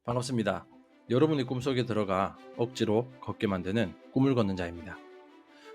반갑습니다. 여러분의 꿈속에 들어가 억지로 걷게 만드는 꿈을 걷는 자입니다.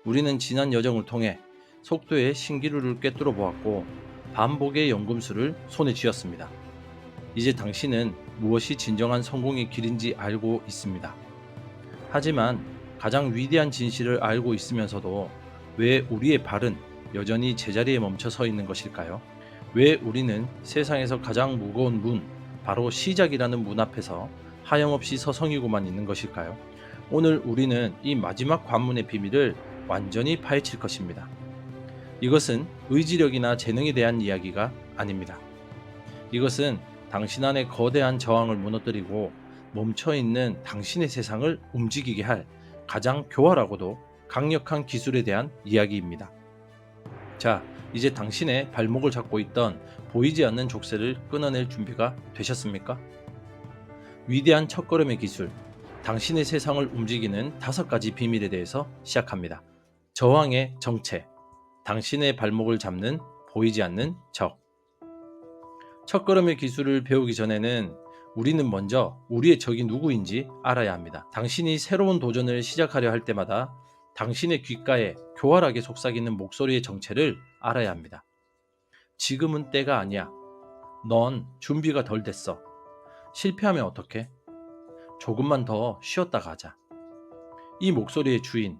우리는 지난 여정을 통해 속도의 신기루를 꿰뚫어 보았고 반복의 연금술을 손에 쥐었습니다. 이제 당신은 무엇이 진정한 성공의 길인지 알고 있습니다. 하지만 가장 위대한 진실을 알고 있으면서도 왜 우리의 발은 여전히 제자리에 멈춰 서 있는 것일까요? 왜 우리는 세상에서 가장 무거운 문, 바로 시작이라는 문 앞에서 하염없이 서성이고만 있는 것일까요? 오늘 우리는 이 마지막 관문의 비밀을 완전히 파헤칠 것입니다. 이것은 의지력이나 재능에 대한 이야기가 아닙니다. 이것은 당신 안의 거대한 저항을 무너뜨리고 멈춰있는 당신의 세상을 움직이게 할 가장 교활하고도 강력한 기술에 대한 이야기입니다. 자, 이제 당신의 발목을 잡고 있던 보이지 않는 족쇄를 끊어낼 준비가 되셨습니까? 위대한 첫걸음의 기술, 당신의 세상을 움직이는 5가지 비밀에 대해서 시작합니다. 저항의 정체, 당신의 발목을 잡는 보이지 않는 적. 첫걸음의 기술을 배우기 전에는 우리는 먼저 우리의 적이 누구인지 알아야 합니다. 당신이 새로운 도전을 시작하려 할 때마다 당신의 귓가에 교활하게 속삭이는 목소리의 정체를 알아야 합니다. 지금은 때가 아니야. 넌 준비가 덜 됐어. 실패하면 어떡해? 조금만 더 쉬었다 가자. 이 목소리의 주인,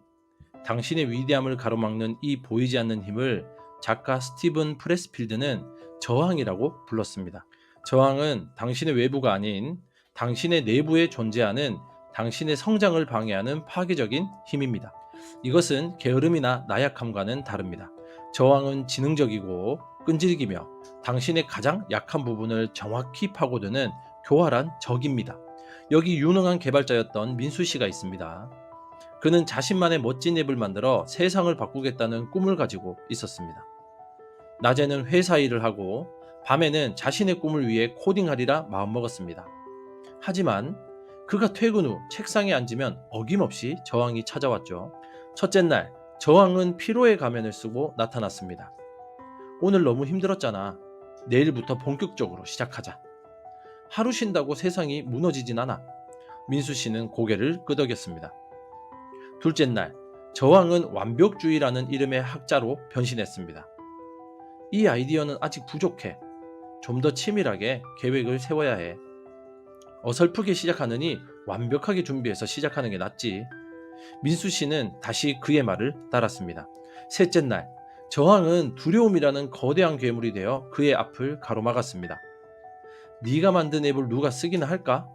당신의 위대함을 가로막는 이 보이지 않는 힘을 작가 스티븐 프레스필드는 저항이라고 불렀습니다. 저항은 당신의 외부가 아닌 당신의 내부에 존재하는 당신의 성장을 방해하는 파괴적인 힘입니다. 이것은 게으름이나 나약함과는 다릅니다. 저항은 지능적이고 끈질기며 당신의 가장 약한 부분을 정확히 파고드는 교활한 적입니다. 여기 유능한 개발자였던 민수 씨가 있습니다. 그는 자신만의 멋진 앱을 만들어 세상을 바꾸겠다는 꿈을 가지고 있었습니다. 낮에는 회사 일을 하고 밤에는 자신의 꿈을 위해 코딩하리라 마음먹었습니다. 하지만 그가 퇴근 후 책상에 앉으면 어김없이 저항이 찾아왔죠. 첫째 날, 저항은 피로의 가면을 쓰고 나타났습니다. 오늘 너무 힘들었잖아. 내일부터 본격적으로 시작하자. 하루 쉰다고 세상이 무너지진 않아. 민수 씨는 고개를 끄덕였습니다. 둘째 날, 저항은 완벽주의라는 이름의 학자로 변신했습니다. 이 아이디어는 아직 부족해. 좀 더 치밀하게 계획을 세워야 해. 어설프게 시작하느니 완벽하게 준비해서 시작하는 게 낫지. 민수 씨는 다시 그의 말을 따랐습니다. 셋째 날, 저항은 두려움이라는 거대한 괴물이 되어 그의 앞을 가로막았습니다. 네가 만든 앱을 누가 쓰기나 할까?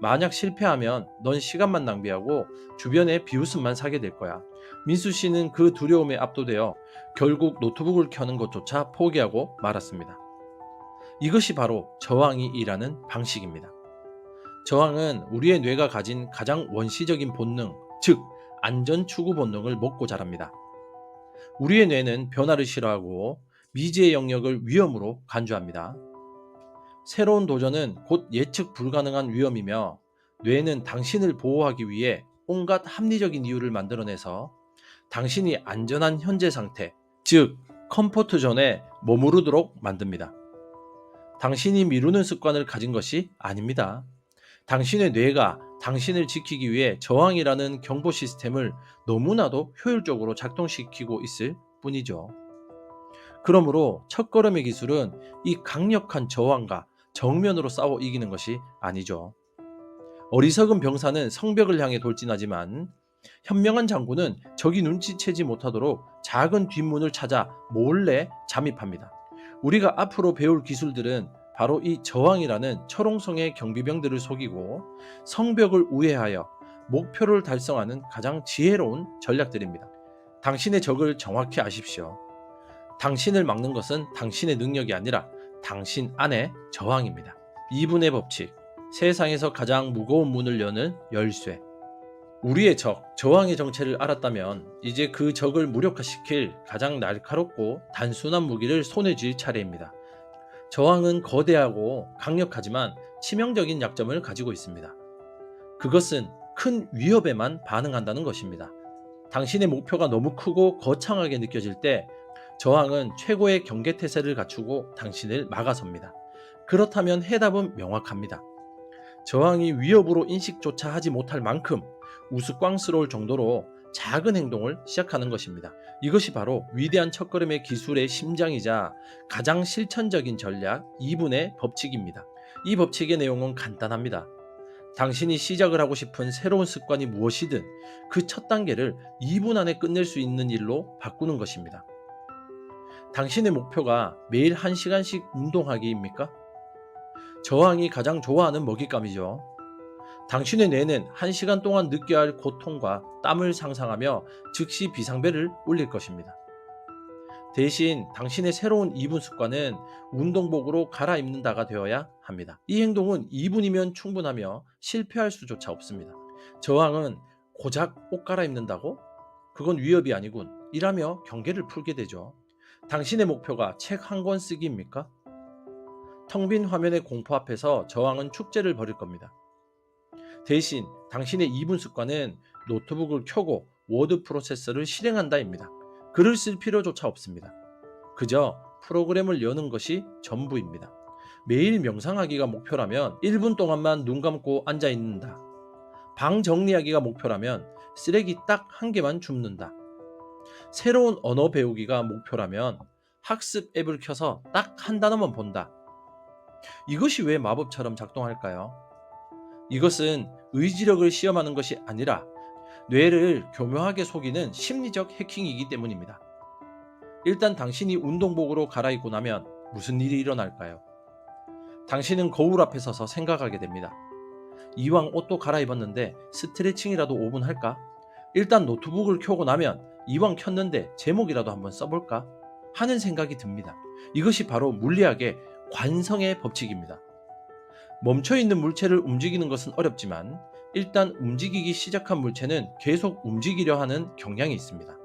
만약 실패하면 넌 시간만 낭비하고 주변에 비웃음만 사게 될 거야. 민수 씨는 그 두려움에 압도되어 결국 노트북을 켜는 것조차 포기하고 말았습니다. 이것이 바로 저항이 일하는 방식입니다. 저항은 우리의 뇌가 가진 가장 원시적인 본능, 즉 안전 추구 본능을 먹고 자랍니다. 우리의 뇌는 변화를 싫어하고 미지의 영역을 위험으로 간주합니다. 새로운 도전은 곧 예측 불가능한 위험이며 뇌는 당신을 보호하기 위해 온갖 합리적인 이유를 만들어내서 당신이 안전한 현재 상태, 즉 컴포트 존에 머무르도록 만듭니다. 당신이 미루는 습관을 가진 것이 아닙니다. 당신의 뇌가 당신을 지키기 위해 저항이라는 경보 시스템을 너무나도 효율적으로 작동시키고 있을 뿐이죠. 그러므로 첫걸음의 기술은 이 강력한 저항과 정면으로 싸워 이기는 것이 아니죠. 어리석은 병사는 성벽을 향해 돌진하지만 현명한 장군은 적이 눈치채지 못하도록 작은 뒷문을 찾아 몰래 잠입합니다. 우리가 앞으로 배울 기술들은 바로 이 저항이라는 철옹성의 경비병들을 속이고 성벽을 우회하여 목표를 달성하는 가장 지혜로운 전략들입니다. 당신의 적을 정확히 아십시오. 당신을 막는 것은 당신의 능력이 아니라 당신 안의 저항입니다. 2분의 법칙, 세상에서 가장 무거운 문을 여는 열쇠. 우리의 적, 저항의 정체를 알았다면 이제 그 적을 무력화시킬 가장 날카롭고 단순한 무기를 손에 쥘 차례입니다. 저항은 거대하고 강력하지만 치명적인 약점을 가지고 있습니다. 그것은 큰 위협에만 반응한다는 것입니다. 당신의 목표가 너무 크고 거창하게 느껴질 때 저항은 최고의 경계태세를 갖추고 당신을 막아섭니다. 그렇다면 해답은 명확합니다. 저항이 위협으로 인식조차 하지 못할 만큼 우스꽝스러울 정도로 작은 행동을 시작하는 것입니다. 이것이 바로 위대한 첫걸음의 기술의 심장이자 가장 실천적인 전략 2분의 법칙입니다. 이 법칙의 내용은 간단합니다. 당신이 시작을 하고 싶은 새로운 습관이 무엇이든 그 첫 단계를 2분 안에 끝낼 수 있는 일로 바꾸는 것입니다. 당신의 목표가 매일 1시간씩 운동하기입니까? 저항이 가장 좋아하는 먹잇감이죠. 당신의 뇌는 1시간 동안 느껴야 할 고통과 땀을 상상하며 즉시 비상벨을 울릴 것입니다. 대신 당신의 새로운 2분 습관은 운동복으로 갈아입는다가 되어야 합니다. 이 행동은 2분이면 충분하며 실패할 수조차 없습니다. 저항은 고작 옷 갈아입는다고? 그건 위협이 아니군. 이라며 경계를 풀게 되죠. 당신의 목표가 책 한 권 쓰기입니까? 텅 빈 화면의 공포 앞에서 저항은 축제를 벌일 겁니다. 대신 당신의 2분 습관은 노트북을 켜고 워드 프로세서를 실행한다입니다. 글을 쓸 필요조차 없습니다. 그저 프로그램을 여는 것이 전부입니다. 매일 명상하기가 목표라면 1분 동안만 눈 감고 앉아 있는다. 방 정리하기가 목표라면 쓰레기 딱 한 개만 줍는다. 새로운 언어 배우기가 목표라면 학습 앱을 켜서 딱 한 단어만 본다. 이것이 왜 마법처럼 작동할까요? 이것은 의지력을 시험하는 것이 아니라 뇌를 교묘하게 속이는 심리적 해킹이기 때문입니다. 일단 당신이 운동복으로 갈아입고 나면 무슨 일이 일어날까요? 당신은 거울 앞에 서서 생각하게 됩니다. 이왕 옷도 갈아입었는데 스트레칭이라도 5분 할까? 일단 노트북을 켜고 나면 이왕 켰는데 제목이라도 한번 써볼까? 하는 생각이 듭니다. 이것이 바로 물리학의 관성의 법칙입니다. 멈춰있는 물체를 움직이는 것은 어렵지만 일단 움직이기 시작한 물체는 계속 움직이려 하는 경향이 있습니다.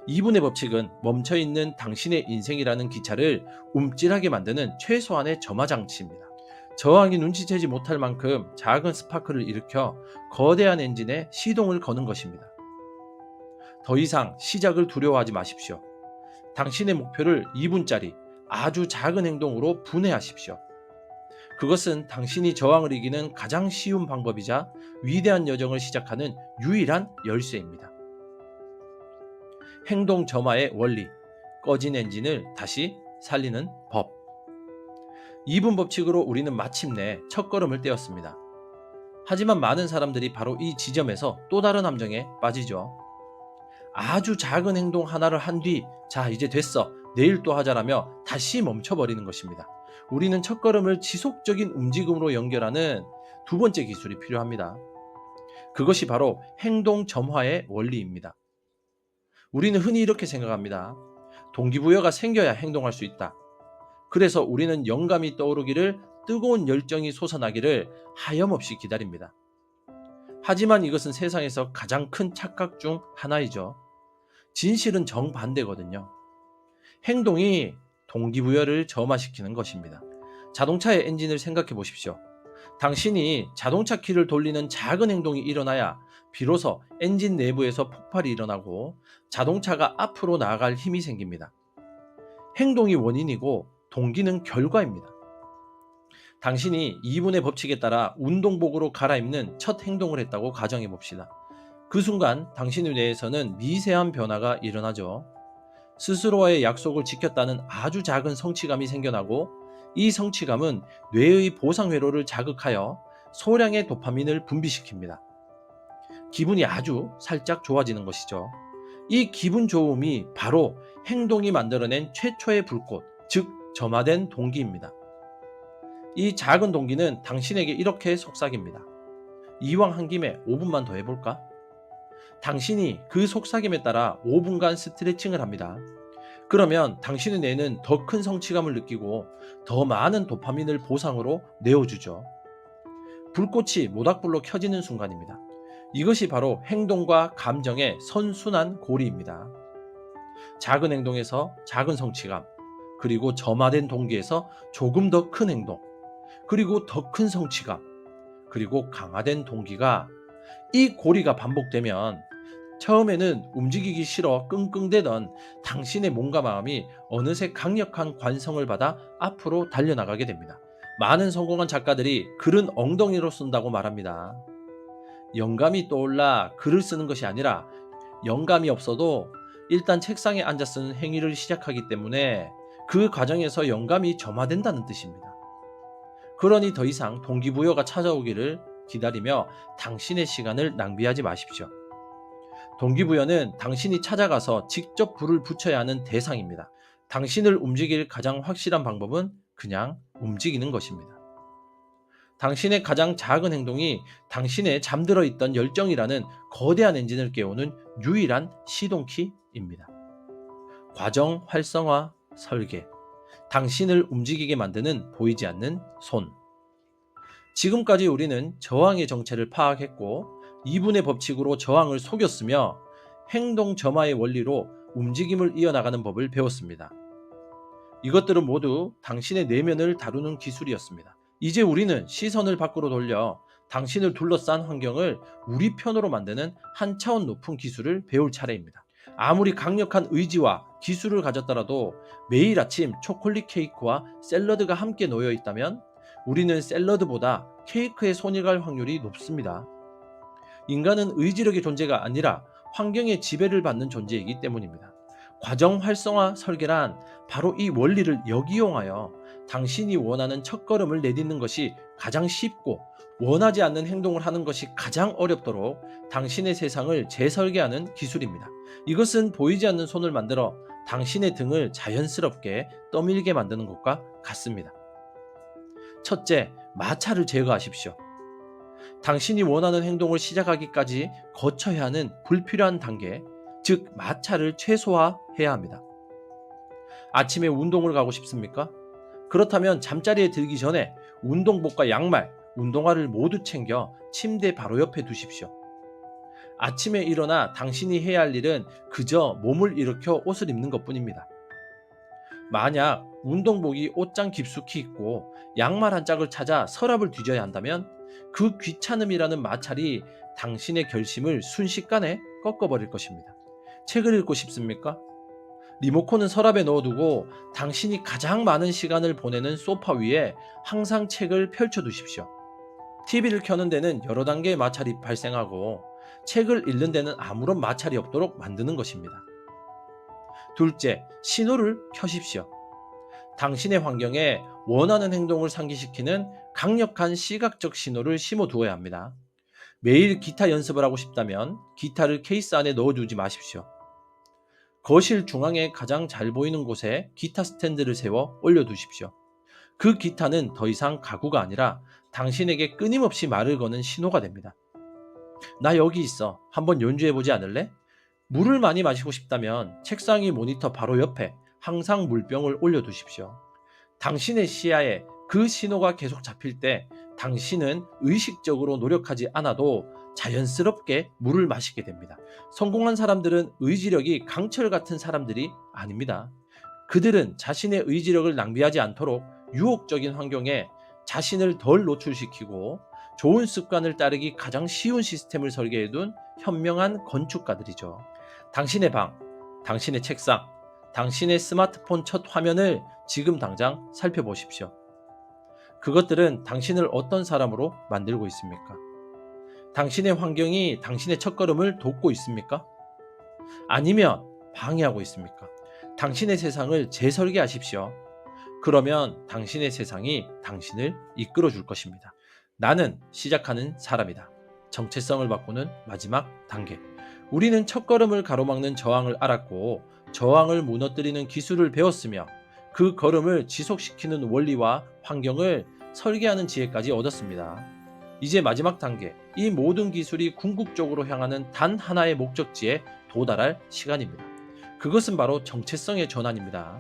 2분의 법칙은 멈춰있는 당신의 인생이라는 기차를 움찔하게 만드는 최소한의 점화장치입니다. 저항이 눈치채지 못할 만큼 작은 스파크를 일으켜 거대한 엔진에 시동을 거는 것입니다. 더 이상 시작을 두려워하지 마십시오. 당신의 목표를 2분짜리 아주 작은 행동으로 분해하십시오. 그것은 당신이 저항을 이기는 가장 쉬운 방법이자 위대한 여정을 시작하는 유일한 열쇠입니다. 행동 점화의 원리, 꺼진 엔진을 다시 살리는 법. 2분 법칙으로 우리는 마침내 첫걸음을 떼었습니다. 하지만 많은 사람들이 바로 이 지점에서 또 다른 함정에 빠지죠. 아주 작은 행동 하나를 한 뒤, 자 이제 됐어, 내일 또 하자라며 다시 멈춰버리는 것입니다. 우리는 첫걸음을 지속적인 움직임으로 연결하는 두 번째 기술이 필요합니다. 그것이 바로 행동 점화의 원리입니다. 우리는 흔히 이렇게 생각합니다. 동기부여가 생겨야 행동할 수 있다. 그래서 우리는 영감이 떠오르기를, 뜨거운 열정이 솟아나기를 하염없이 기다립니다. 하지만 이것은 세상에서 가장 큰 착각 중 하나이죠. 진실은 정반대거든요. 행동이 동기부여를 점화시키는 것입니다. 자동차의 엔진을 생각해 보십시오. 당신이 자동차 키를 돌리는 작은 행동이 일어나야 비로소 엔진 내부에서 폭발이 일어나고 자동차가 앞으로 나아갈 힘이 생깁니다. 행동이 원인이고 동기는 결과입니다. 당신이 2분의 법칙에 따라 운동복으로 갈아입는 첫 행동을 했다고 가정해 봅시다. 그 순간 당신의 뇌에서는 미세한 변화가 일어나죠. 스스로와의 약속을 지켰다는 아주 작은 성취감이 생겨나고, 이 성취감은 뇌의 보상회로를 자극하여 소량의 도파민을 분비시킵니다. 기분이 아주 살짝 좋아지는 것이죠. 이 기분 좋음이 바로 행동이 만들어낸 최초의 불꽃, 즉 점화된 동기입니다. 이 작은 동기는 당신에게 이렇게 속삭입니다. 이왕 한 김에 5분만 더 해볼까? 당신이 그 속삭임에 따라 5분간 스트레칭을 합니다. 그러면 당신의 뇌는 더 큰 성취감을 느끼고 더 많은 도파민을 보상으로 내어주죠. 불꽃이 모닥불로 켜지는 순간입니다. 이것이 바로 행동과 감정의 선순환 고리입니다. 작은 행동에서 작은 성취감, 그리고 점화된 동기에서 조금 더 큰 행동, 그리고 더 큰 성취감, 그리고 강화된 동기가, 이 고리가 반복되면 처음에는 움직이기 싫어 끙끙대던 당신의 몸과 마음이 어느새 강력한 관성을 받아 앞으로 달려나가게 됩니다. 많은 성공한 작가들이 글은 엉덩이로 쓴다고 말합니다. 영감이 떠올라 글을 쓰는 것이 아니라 영감이 없어도 일단 책상에 앉아 쓰는 행위를 시작하기 때문에 그 과정에서 영감이 점화된다는 뜻입니다. 그러니 더 이상 동기부여가 찾아오기를 기다리며 당신의 시간을 낭비하지 마십시오. 동기부여는 당신이 찾아가서 직접 불을 붙여야 하는 대상입니다. 당신을 움직일 가장 확실한 방법은 그냥 움직이는 것입니다. 당신의 가장 작은 행동이 당신의 잠들어 있던 열정이라는 거대한 엔진을 깨우는 유일한 시동키입니다. 과정 활성화 설계. 당신을 움직이게 만드는 보이지 않는 손. 지금까지 우리는 저항의 정체를 파악했고 이분의 법칙으로 저항을 속였으며 행동 점화의 원리로 움직임을 이어나가는 법을 배웠습니다. 이것들은 모두 당신의 내면을 다루는 기술이었습니다. 이제 우리는 시선을 밖으로 돌려 당신을 둘러싼 환경을 우리 편으로 만드는 한 차원 높은 기술을 배울 차례입니다. 아무리 강력한 의지와 기술을 가졌더라도 매일 아침 초콜릿 케이크와 샐러드가 함께 놓여 있다면 우리는 샐러드보다 케이크에 손이 갈 확률이 높습니다. 인간은 의지력의 존재가 아니라 환경의 지배를 받는 존재이기 때문입니다. 과정 활성화 설계란 바로 이 원리를 역이용하여 당신이 원하는 첫걸음을 내딛는 것이 가장 쉽고 원하지 않는 행동을 하는 것이 가장 어렵도록 당신의 세상을 재설계하는 기술입니다. 이것은 보이지 않는 손을 만들어 당신의 등을 자연스럽게 떠밀게 만드는 것과 같습니다. 첫째, 마찰을 제거하십시오. 당신이 원하는 행동을 시작하기까지 거쳐야 하는 불필요한 단계, 즉 마찰을 최소화해야 합니다. 아침에 운동을 가고 싶습니까? 그렇다면 잠자리에 들기 전에 운동복과 양말, 운동화를 모두 챙겨 침대 바로 옆에 두십시오. 아침에 일어나 당신이 해야 할 일은 그저 몸을 일으켜 옷을 입는 것뿐입니다. 만약 운동복이 옷장 깊숙이 있고 양말 한 짝을 찾아 서랍을 뒤져야 한다면 그 귀찮음이라는 마찰이 당신의 결심을 순식간에 꺾어버릴 것입니다. 책을 읽고 싶습니까? 리모컨은 서랍에 넣어두고 당신이 가장 많은 시간을 보내는 소파 위에 항상 책을 펼쳐두십시오. TV를 켜는 데는 여러 단계의 마찰이 발생하고 책을 읽는 데는 아무런 마찰이 없도록 만드는 것입니다. 둘째, 신호를 켜십시오. 당신의 환경에 원하는 행동을 상기시키는 강력한 시각적 신호를 심어두어야 합니다. 매일 기타 연습을 하고 싶다면 기타를 케이스 안에 넣어두지 마십시오. 거실 중앙에 가장 잘 보이는 곳에 기타 스탠드를 세워 올려두십시오. 그 기타는 더 이상 가구가 아니라 당신에게 끊임없이 말을 거는 신호가 됩니다. 나 여기 있어. 한번 연주해보지 않을래? 물을 많이 마시고 싶다면 책상 위 모니터 바로 옆에 항상 물병을 올려두십시오. 당신의 시야에 그 신호가 계속 잡힐 때 당신은 의식적으로 노력하지 않아도 자연스럽게 물을 마시게 됩니다. 성공한 사람들은 의지력이 강철 같은 사람들이 아닙니다. 그들은 자신의 의지력을 낭비하지 않도록 유혹적인 환경에 자신을 덜 노출시키고 좋은 습관을 따르기 가장 쉬운 시스템을 설계해둔 현명한 건축가들이죠. 당신의 방, 당신의 책상, 당신의 스마트폰 첫 화면을 지금 당장 살펴보십시오. 그것들은 당신을 어떤 사람으로 만들고 있습니까? 당신의 환경이 당신의 첫걸음을 돕고 있습니까? 아니면 방해하고 있습니까? 당신의 세상을 재설계하십시오. 그러면 당신의 세상이 당신을 이끌어 줄 것입니다. 나는 시작하는 사람이다. 정체성을 바꾸는 마지막 단계. 우리는 첫걸음을 가로막는 저항을 알았고 저항을 무너뜨리는 기술을 배웠으며 그 걸음을 지속시키는 원리와 환경을 설계하는 지혜까지 얻었습니다. 이제 마지막 단계, 이 모든 기술이 궁극적으로 향하는 단 하나의 목적지에 도달할 시간입니다. 그것은 바로 정체성의 전환입니다.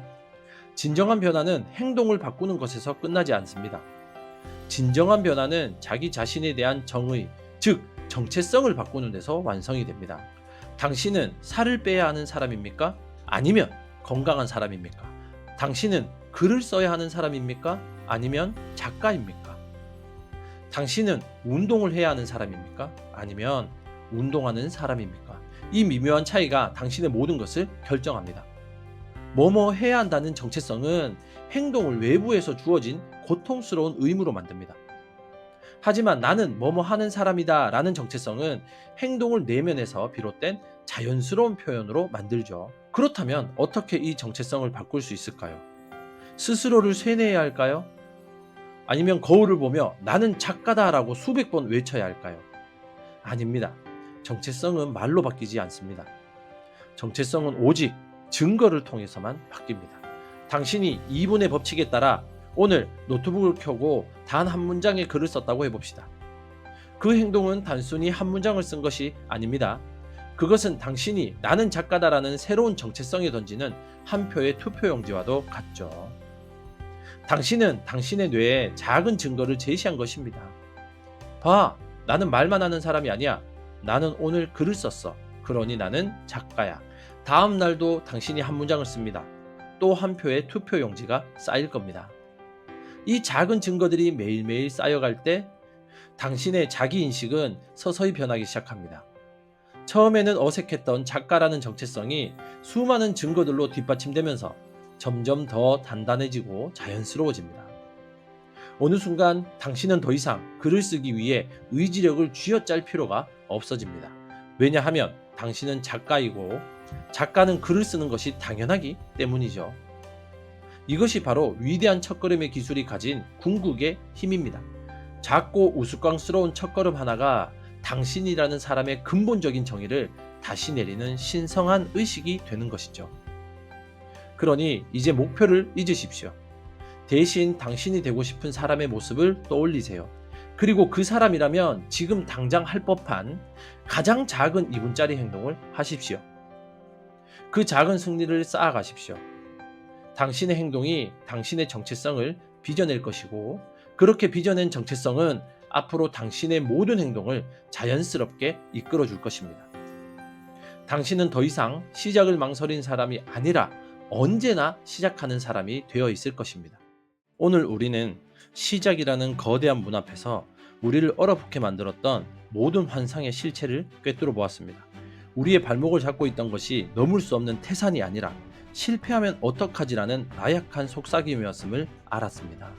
진정한 변화는 행동을 바꾸는 것에서 끝나지 않습니다. 진정한 변화는 자기 자신에 대한 정의, 즉 정체성을 바꾸는 데서 완성이 됩니다. 당신은 살을 빼야 하는 사람입니까? 아니면 건강한 사람입니까? 당신은 글을 써야 하는 사람입니까? 아니면 작가입니까? 당신은 운동을 해야 하는 사람입니까? 아니면 운동하는 사람입니까? 이 미묘한 차이가 당신의 모든 것을 결정합니다. 뭐뭐 해야 한다는 정체성은 행동을 외부에서 주어진 고통스러운 의무로 만듭니다. 하지만 나는 뭐뭐 하는 사람이다 라는 정체성은 행동을 내면에서 비롯된 자연스러운 표현으로 만들죠. 그렇다면 어떻게 이 정체성을 바꿀 수 있을까요? 스스로를 세뇌해야 할까요? 아니면 거울을 보며 나는 작가다 라고 수백 번 외쳐야 할까요? 아닙니다. 정체성은 말로 바뀌지 않습니다. 정체성은 오직 증거를 통해서만 바뀝니다. 당신이 2분의 법칙에 따라 오늘 노트북을 켜고 단 한 문장의 글을 썼다고 해봅시다. 그 행동은 단순히 한 문장을 쓴 것이 아닙니다. 그것은 당신이 나는 작가다라는 새로운 정체성에 던지는 한 표의 투표용지와도 같죠. 당신은 당신의 뇌에 작은 증거를 제시한 것입니다. 봐, 나는 말만 하는 사람이 아니야. 나는 오늘 글을 썼어. 그러니 나는 작가야. 다음 날도 당신이 한 문장을 씁니다. 또 한 표의 투표용지가 쌓일 겁니다. 이 작은 증거들이 매일매일 쌓여갈 때 당신의 자기인식은 서서히 변하기 시작합니다. 처음에는 어색했던 작가라는 정체성이 수많은 증거들로 뒷받침되면서 점점 더 단단해지고 자연스러워집니다. 어느 순간 당신은 더 이상 글을 쓰기 위해 의지력을 쥐어짤 필요가 없어집니다. 왜냐하면 당신은 작가이고 작가는 글을 쓰는 것이 당연하기 때문이죠. 이것이 바로 위대한 첫걸음의 기술이 가진 궁극의 힘입니다. 작고 우스꽝스러운 첫걸음 하나가 당신이라는 사람의 근본적인 정의를 다시 내리는 신성한 의식이 되는 것이죠. 그러니 이제 목표를 잊으십시오. 대신 당신이 되고 싶은 사람의 모습을 떠올리세요. 그리고 그 사람이라면 지금 당장 할 법한 가장 작은 2분짜리 행동을 하십시오. 그 작은 승리를 쌓아가십시오. 당신의 행동이 당신의 정체성을 빚어낼 것이고, 그렇게 빚어낸 정체성은 앞으로 당신의 모든 행동을 자연스럽게 이끌어 줄 것입니다. 당신은 더 이상 시작을 망설인 사람이 아니라 언제나 시작하는 사람이 되어 있을 것입니다. 오늘 우리는 시작이라는 거대한 문 앞에서 우리를 얼어붙게 만들었던 모든 환상의 실체를 꿰뚫어 보았습니다. 우리의 발목을 잡고 있던 것이 넘을 수 없는 태산이 아니라 실패하면 어떡하지라는 나약한 속삭임이었음을 알았습니다.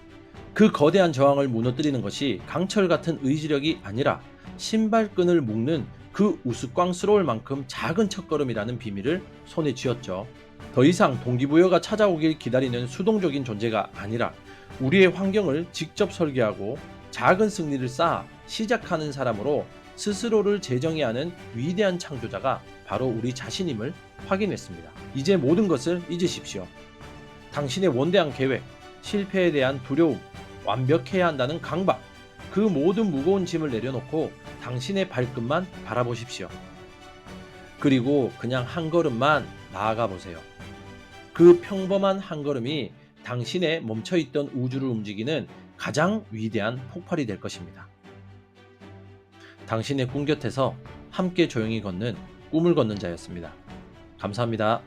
그 거대한 저항을 무너뜨리는 것이 강철 같은 의지력이 아니라 신발끈을 묶는 그 우스꽝스러울 만큼 작은 첫걸음이라는 비밀을 손에 쥐었죠. 더 이상 동기부여가 찾아오길 기다리는 수동적인 존재가 아니라 우리의 환경을 직접 설계하고 작은 승리를 쌓아 시작하는 사람으로 스스로를 재정의 하는 위대한 창조자가 바로 우리 자신임을 확인했습니다. 이제 모든 것을 잊으십시오. 당신의 원대한 계획, 실패에 대한 두려움, 완벽해야 한다는 강박, 그 모든 무거운 짐을 내려놓고 당신의 발끝만 바라보십시오. 그리고 그냥 한 걸음만 나아가 보세요. 그 평범한 한 걸음이 당신의 멈춰있던 우주를 움직이는 가장 위대한 폭발이 될 것입니다. 당신의 꿈 곁에서 함께 조용히 걷는 꿈을 걷는 자였습니다. 감사합니다.